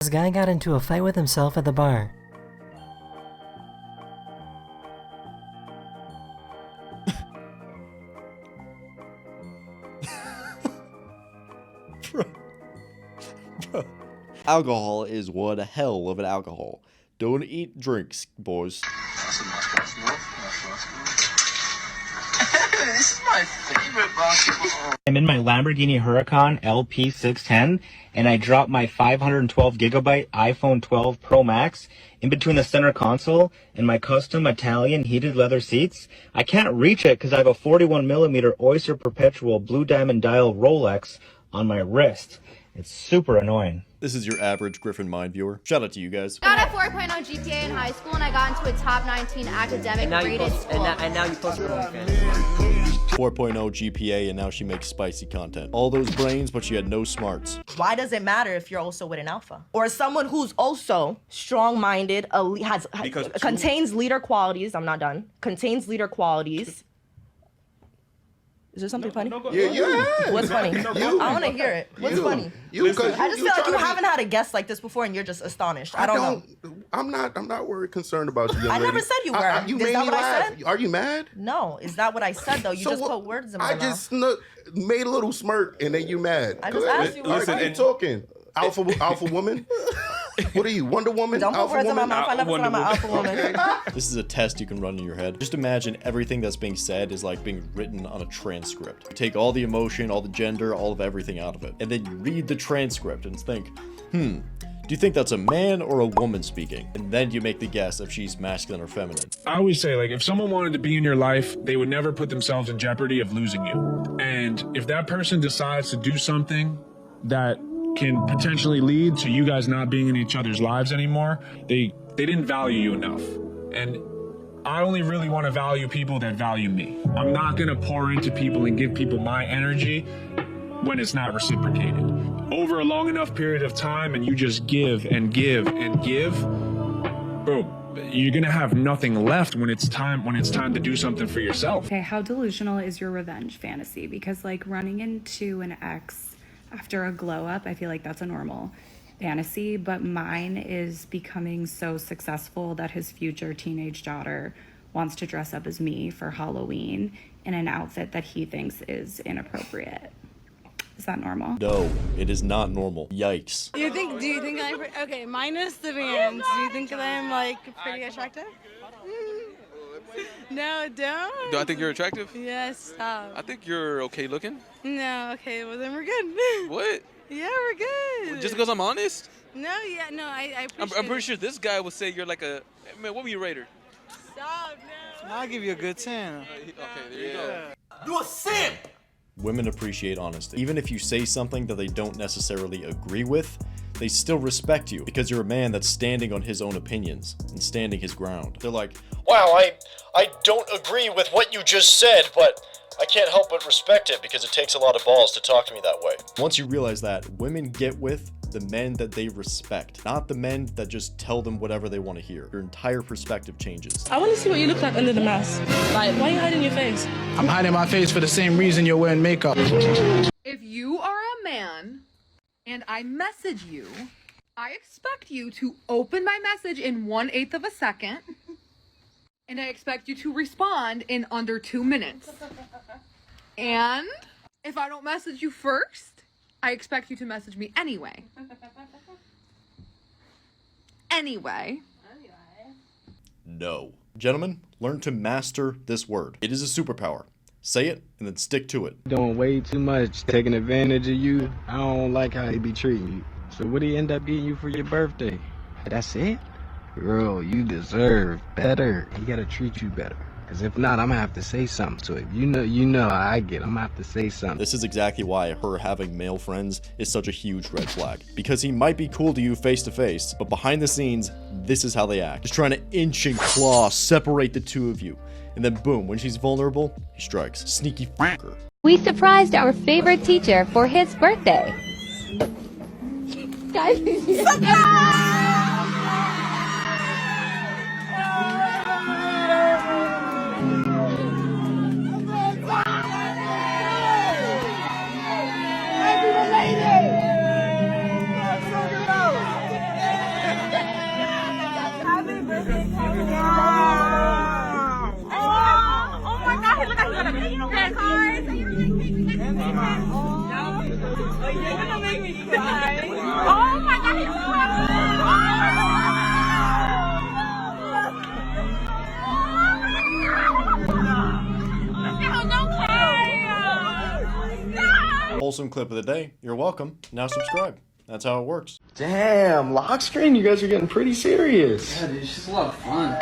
This guy got into a fight with himself at the bar. Bro. Alcohol is one hell of an alcohol. Don't eat drinks, boys. This is my favorite basketball. I'm in my Lamborghini Huracan LP610, and I dropped my 512 gigabyte iPhone 12 Pro Max in between the center console and my custom Italian heated leather seats. I can't reach it because I have a 41mm Oyster Perpetual Blue Diamond Dial Rolex on my wrist. It's super annoying. This is your average GriffinMind viewer. Shout out to you guys. I got a 4.0 GPA in high school and I got into a top 19 academic graded school. And now you post your OnlyFans. 4.0 GPA and now she makes spicy content. All those brains, but she had no smarts. Why does it matter if you're also with an alpha? Or someone who's also strong-minded, contains leader qualities. I'm not done. Contains leader qualities. Is there something funny? Yeah. What's funny? I want to hear it. What's funny? I just feel like you haven't had a guest like this before, and you're just astonished. I don't know. I'm not worried, concerned about you, young I lady. never said you were. You Is made that me what I laugh. said? Are you mad? No, is that what I said though? You So just what- put words in my mouth. I just made a little smirk, and then you mad. I just asked you. Listen, are you talking? Alpha woman? What are you, Wonder Woman? Don't put Alpha words in my woman? mouth. I never said I'm an alpha woman. This is a test you can run in your head. Just imagine everything that's being said is like being written on a transcript. You take all the emotion, all the gender, all of everything out of it. And then you read the transcript and think, do you think that's a man or a woman speaking? And then you make the guess if she's masculine or feminine. I always say, like, if someone wanted to be in your life, they would never put themselves in jeopardy of losing you. And if that person decides to do something that can potentially lead to you guys not being in each other's lives anymore, they didn't value you enough. And I only really want to value people that value me. I'm not going to pour into people and give people my energy when it's not reciprocated. Over a long enough period of time and you just give and give and give, boom, you're going to have nothing left when it's time to do something for yourself. Okay, how delusional is your revenge fantasy? Because like running into an ex after a glow up, I feel like that's a normal fantasy, but mine is becoming so successful that his future teenage daughter wants to dress up as me for Halloween in an outfit that he thinks is inappropriate. Is that normal? No, it is not normal. Yikes. Do you think I'm, okay, minus the bands, do you think that I'm like pretty attractive? No, don't. Do I think you're attractive? Yes, stop. I think you're okay looking. No, okay, well then we're good. What? Yeah, we're good. Just because I'm honest? No, I appreciate I'm pretty sure this guy would say you're like a, man, what were you rated? Stop, no. I'll give you a good 10. Okay, there you go. You a simp! Women appreciate honesty. Even if you say something that they don't necessarily agree with, they still respect you because you're a man that's standing on his own opinions and standing his ground. They're like, wow, I don't agree with what you just said, but I can't help but respect it because it takes a lot of balls to talk to me that way. Once you realize that, women get with the men that they respect, not the men that just tell them whatever they want to hear. Your entire perspective changes. I want to see what you look like under the mask. Like, why are you hiding your face? I'm hiding my face for the same reason you're wearing makeup. If you are a man and I message you, I expect you to open my message in 1/8 of a second, and I expect you to respond in under 2 minutes. And if I don't message you first, I expect you to message me anyway. Anyway. No. Gentlemen, learn to master this word. It is a superpower. Say it and then stick to it. Doing way too much, taking advantage of you. I don't like how he be treating you. So what did he end up getting you for your birthday? That's it? Girl, you deserve better. He gotta treat you better. Cause if not, I'm gonna have to say something to him. You know how I get. I'm gonna have to say something. This is exactly why her having male friends is such a huge red flag. Because he might be cool to you face to face, but behind the scenes, this is how they act. Just trying to inch and claw, separate the two of you. And then boom, when she's vulnerable, he strikes. Sneaky fucker. We surprised our favorite teacher for his birthday. Guys, Wholesome clip of the day. You're welcome. Now subscribe. That's how it works. Damn, lock screen, you guys are getting pretty serious. Yeah, dude, it's just a lot of fun.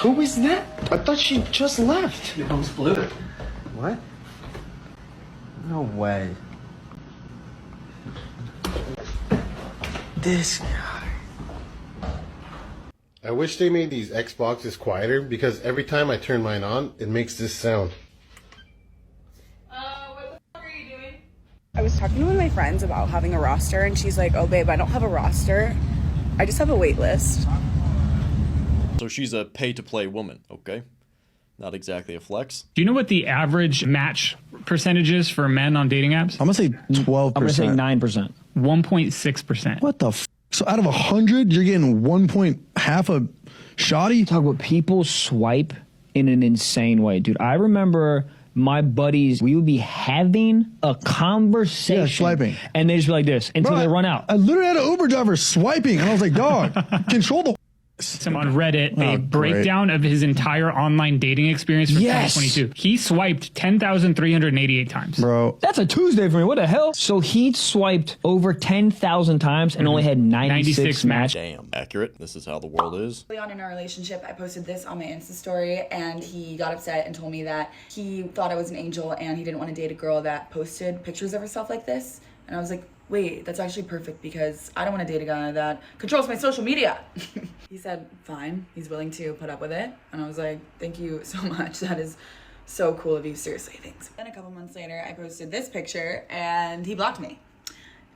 Who is that? I thought she just left. It comes blue. What? No way. This guy. I wish they made these Xboxes quieter because every time I turn mine on, it makes this sound. I was talking to one of my friends about having a roster, and she's like, oh babe, I don't have a roster. I just have a wait list. So she's a pay-to-play woman, okay? Not exactly a flex. Do you know what the average match percentage is for men on dating apps? I'm gonna say 12%. I'm gonna say 9%. 1.6%. What the f? So out of 100, you're getting 1.5 a shoddy? Talk about people swipe in an insane way, dude. I remember my buddies, we would be having a conversation. Yeah, swiping. And they just be like this until they run out. I literally had an Uber driver swiping, and I was like, dog, control the On Reddit, a breakdown of his entire online dating experience for 2022. He swiped 10,388 times. Bro. That's a Tuesday for me. What the hell? So he swiped over 10,000 times and only had 96 matches. Damn. Accurate. This is how the world is. Early on in our relationship, I posted this on my Insta story, and he got upset and told me that he thought I was an angel and he didn't want to date a girl that posted pictures of herself like this. And I was like, wait, that's actually perfect because I don't want to date a guy that controls my social media. He said, fine, he's willing to put up with it. And I was like, thank you so much. That is so cool of you. Seriously, thanks. Then a couple months later, I posted this picture and he blocked me.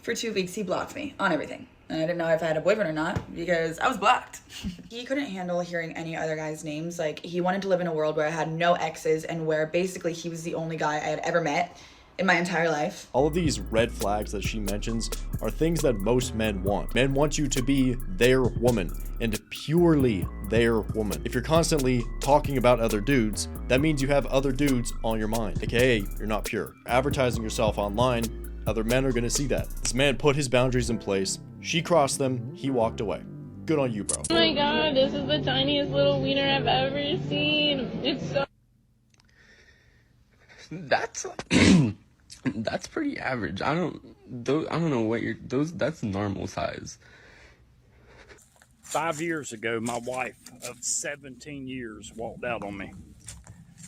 For 2 weeks, he blocked me on everything. And I didn't know if I had a boyfriend or not because I was blocked. He couldn't handle hearing any other guys' names. Like, he wanted to live in a world where I had no exes and where basically he was the only guy I had ever met in my entire life. All of these red flags that she mentions are things that most men want. Men want you to be their woman and purely their woman. If you're constantly talking about other dudes, that means you have other dudes on your mind, aka you're not pure. Advertising yourself online, other men are gonna see that. This man put his boundaries in place, she crossed them, he walked away. Good on you, bro. Oh my god, this is the tiniest little wiener I've ever seen. It's so... That's pretty average. I don't know what that's normal size. 5 years ago, my wife of 17 years walked out on me.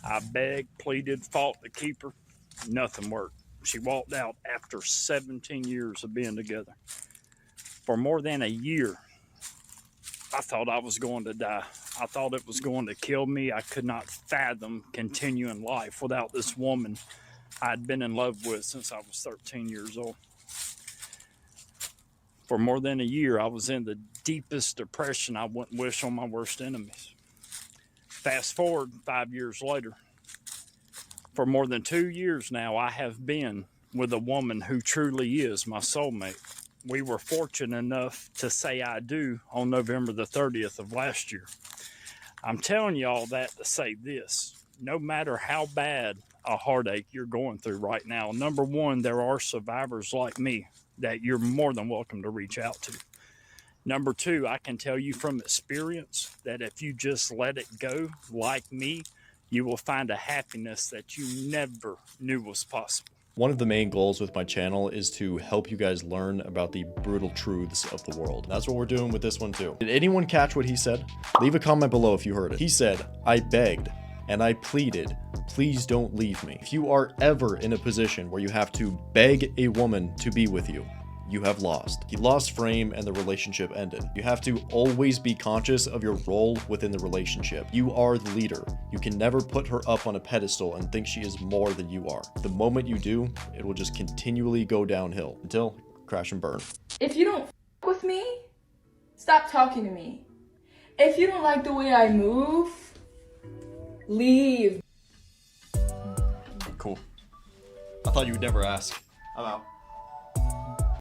I begged, pleaded, fought to keep her. Nothing worked. She walked out after 17 years of being together. For more than a year, I thought I was going to die. I thought it was going to kill me. I could not fathom continuing life without this woman I'd been in love with since I was 13 years old. For more than a year, I was in the deepest depression I wouldn't wish on my worst enemies. Fast forward 5 years later. For more than 2 years now, I have been with a woman who truly is my soulmate. We were fortunate enough to say I do on November the 30th of last year. I'm telling you all that to say this. No matter how bad a heartache you're going through right now, number one, there are survivors like me that you're more than welcome to reach out to. Number two, I can tell you from experience that if you just let it go like me, you will find a happiness that you never knew was possible. One of the main goals with my channel is to help you guys learn about the brutal truths of the world. That's what we're doing with this one too. Did anyone catch what he said? Leave a comment below if you heard it. He said, I begged and I pleaded, please don't leave me. If you are ever in a position where you have to beg a woman to be with you, you have lost. He lost frame and the relationship ended. You have to always be conscious of your role within the relationship. You are the leader. You can never put her up on a pedestal and think she is more than you are. The moment you do, it will just continually go downhill until crash and burn. If you don't f with me, stop talking to me. If you don't like the way I move, leave. Cool. I thought you would never ask. I'm out.